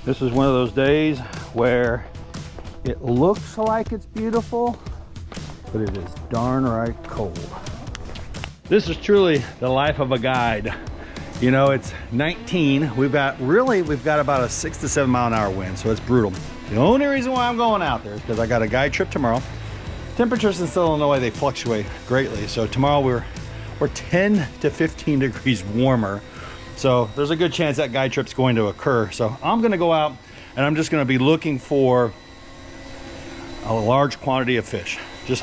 This is one of those days where it looks like it's beautiful, but it is darn right cold. This is truly the life of a guide. You know, it's 19. We've got about a 6 to 7 mile an hour wind, so it's brutal. The only reason why I'm going out there is because I got a guide trip tomorrow. Temperatures in Southern Illinois, they fluctuate greatly. So tomorrow we're 10 to 15 degrees warmer. So there's a good chance that guide trip's going to occur. So I'm gonna go out and I'm just gonna be looking for a large quantity of fish.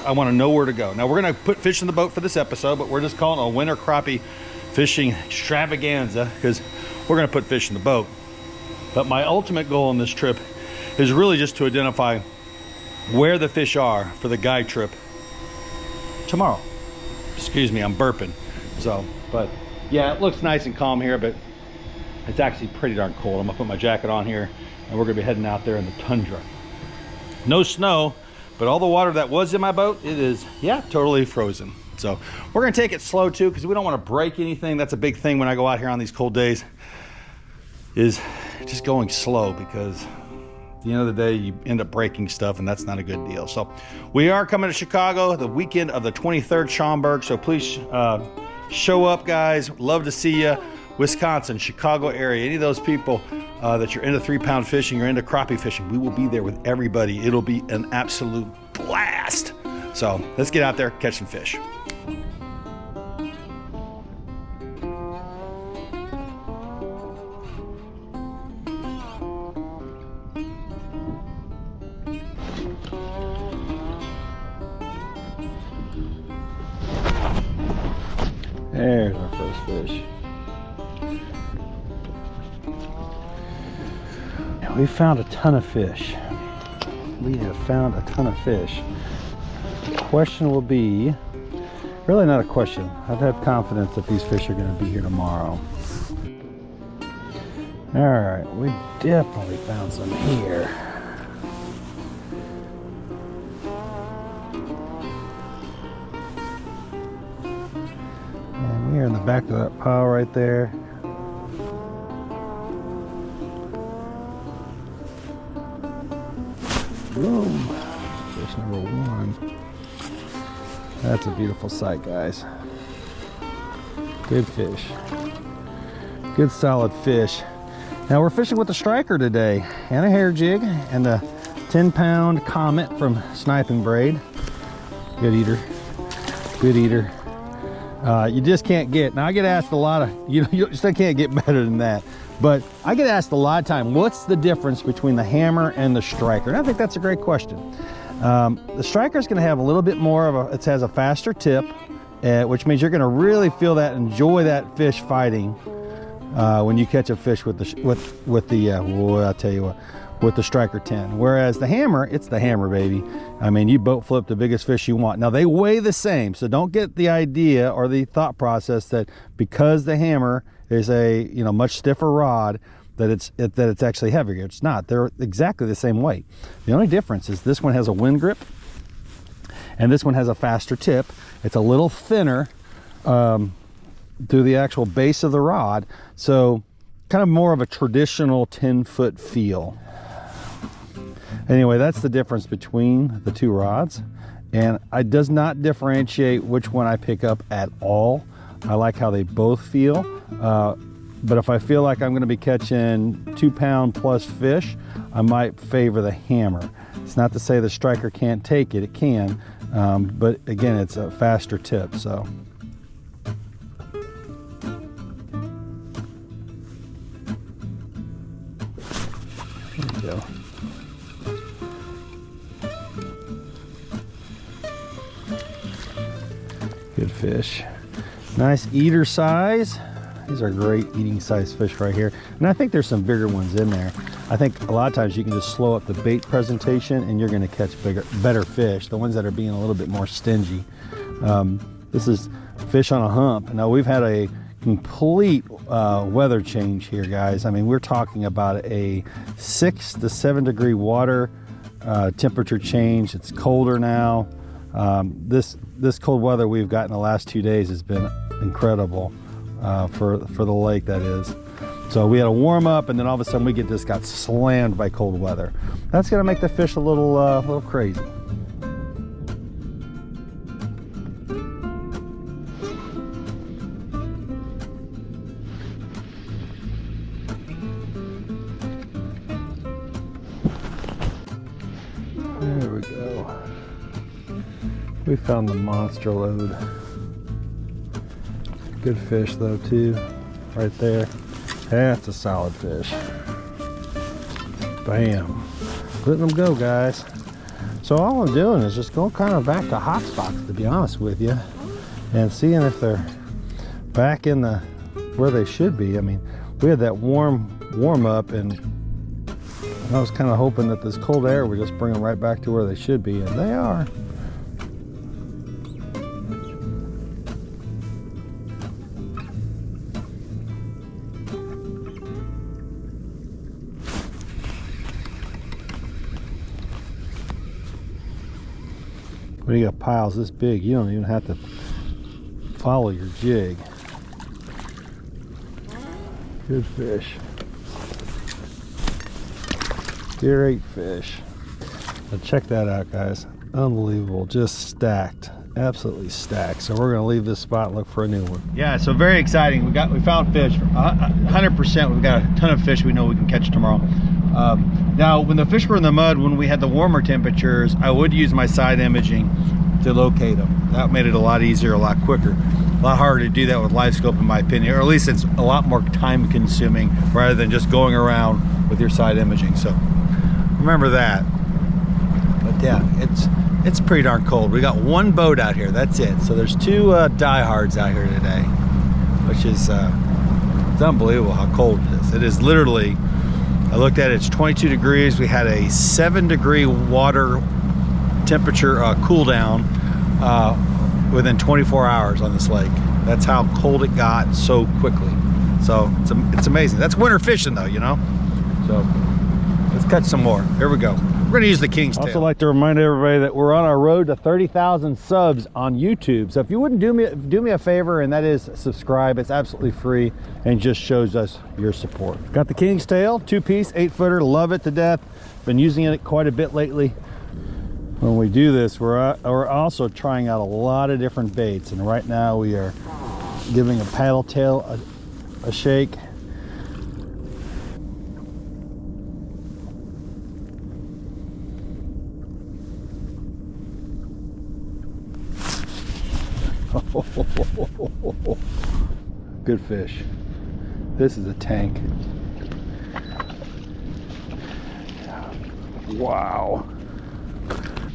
I wanna know where to go. Now we're gonna put fish in the boat for this episode, but we're just calling it a winter crappie fishing extravaganza because we're gonna put fish in the boat. But my ultimate goal on this trip is really just to identify where the fish are for the guide trip tomorrow. Excuse me, I'm burping. So, but yeah, it looks nice and calm here, but it's actually pretty darn cold. I'm gonna put my jacket on here and we're gonna be heading out there in the tundra. No snow, but all the water that was in my boat, it is, yeah, totally frozen. So we're gonna take it slow too, because we don't wanna break anything. That's a big thing when I go out here on these cold days, is just going slow, because at the end of the day, you end up breaking stuff, and that's not a good deal. So we are coming to Chicago the weekend of the 23rd, Schaumburg. So please show up, guys. Love to see you. Wisconsin, Chicago area, any of those people that you're into 3-pound fishing, you're into crappie fishing, we will be there with everybody. It'll be an absolute blast. So let's get out there, catch some fish. There's our first fish. We found a ton of fish. We have found a ton of fish. The question will be, really not a question. I've had confidence that these fish are going to be here tomorrow. All right, we definitely found some here. And we are in the back of that pile right there. Boom. Fish number one. That's a beautiful sight, guys. Good fish. Good solid fish. Now we're fishing with a striker today and a hair jig and a 10-pound Comet from Sniping Braid. Good eater. Good eater. You just can't get, now I get asked a lot of, you still can't get better than that. But I get asked a lot of time, what's the difference between the hammer and the striker? And I think that's a great question. The striker is going to have a little bit more of it has a faster tip, which means you're going to really feel that, enjoy that fish fighting when you catch a fish with the striker 10. Whereas the hammer, it's the hammer, baby. I mean, you boat flip the biggest fish you want. Now they weigh the same, so don't get the idea or the thought process that because the hammer is a much stiffer rod that it's actually heavier. It's not. They're exactly the same weight. The only difference is this one has a wind grip and this one has a faster tip. It's a little thinner through the actual base of the rod, so kind of more of a traditional 10-foot feel. Anyway, that's the difference between the two rods, and it does not differentiate which one I pick up at all. I like how they both feel, but if I feel like I'm going to be catching 2-pound plus fish, I might favor the hammer. It's not to say the striker can't take it, it can, but again, it's a faster tip. So there we go. Good fish. Nice eater size. These are great eating size fish right here. And I think there's some bigger ones in there. I think a lot of times you can just slow up the bait presentation and you're gonna catch better fish, the ones that are being a little bit more stingy. This is fish on a hump. Now we've had a complete weather change here, guys. I mean, we're talking about a 6 to 7 degree water temperature change. It's colder now. This cold weather we've got in the last 2 days has been incredible for the lake, that is. So we had a warm up, and then all of a sudden we just got slammed by cold weather. That's gonna make the fish a little crazy. There we go. We found the monster load. Good fish though too, right there. That's a solid fish. Bam. Letting them go, guys. So all I'm doing is just going kind of back to hot spots, to be honest with you, and seeing if they're back in the where they should be. I mean, we had that warm up, and I was kind of hoping that this cold air would just bring them right back to where they should be, and they are. When you got piles this big, you don't even have to follow your jig. Good fish. Great fish. Now check that out, guys. Unbelievable. Just stacked. Absolutely stacked. So we're gonna leave this spot and look for a new one. Yeah, so very exciting. We found fish. 100%. We've got a ton of fish we know we can catch tomorrow. Now, when the fish were in the mud, when we had the warmer temperatures, I would use my side imaging to locate them. That made it a lot easier, a lot quicker. A lot harder to do that with live scope, in my opinion, or at least it's a lot more time consuming rather than just going around with your side imaging. So remember that. But yeah, it's pretty darn cold. We got one boat out here, that's it. So there's two diehards out here today, which is it's unbelievable how cold it is. It is literally, I looked at it, it's 22 degrees. We had a 7-degree water temperature cool down within 24 hours on this lake. That's how cold it got so quickly. So it's amazing. That's winter fishing though, you know? So let's catch some more. Here we go. We're gonna use the King's Tail. I'd also like to remind everybody that we're on our road to 30,000 subs on YouTube. So if you wouldn't do me a favor, and that is subscribe. It's absolutely free and just shows us your support. Got the King's Tail, 2-piece, 8-footer. Love it to death. Been using it quite a bit lately. When we do this, we're also trying out a lot of different baits, and right now we are giving a paddle tail a shake. Good fish. This is a tank. Wow.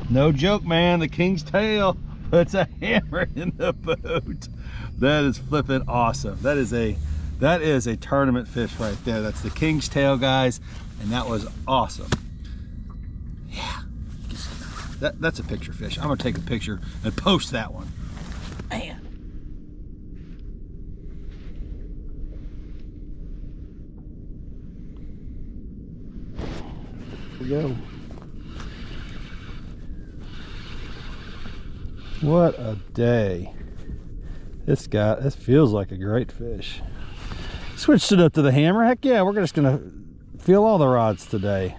No joke, man. The King's Tail puts a hammer in the boat. That is flipping awesome. That is a tournament fish right there. That's the King's Tail, guys, and that was awesome. Yeah. That's a picture fish. I'm gonna take a picture and post that one. Man. Here we go. What a day. This feels like a great fish. Switched it up to the hammer. Heck yeah, we're just gonna feel all the rods today.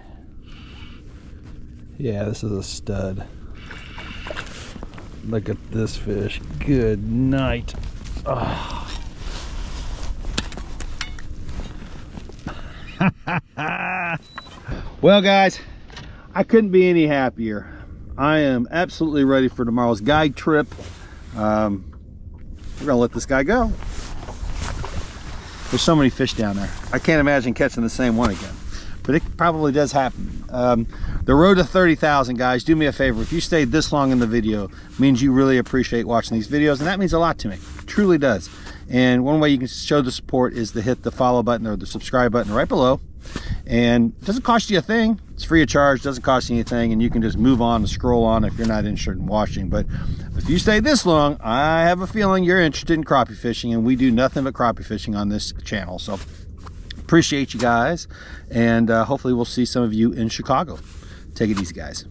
Yeah, this is a stud. Look at this fish. Good night. Oh. Well, guys, I couldn't be any happier. I am absolutely ready for tomorrow's guide trip. We're gonna let this guy go. There's so many fish down there. I can't imagine catching the same one again, but it probably does happen. The road to 30,000, guys, do me a favor. If you stayed this long in the video, it means you really appreciate watching these videos, and that means a lot to me. It truly does. And one way you can show the support is to hit the follow button or the subscribe button right below. And it doesn't cost you a thing. It's free of charge, doesn't cost you anything, and you can just move on and scroll on if you're not interested in watching. But if you stay this long, I have a feeling you're interested in crappie fishing, and we do nothing but crappie fishing on this channel. So appreciate you guys, and hopefully we'll see some of you in Chicago. Take it easy, guys.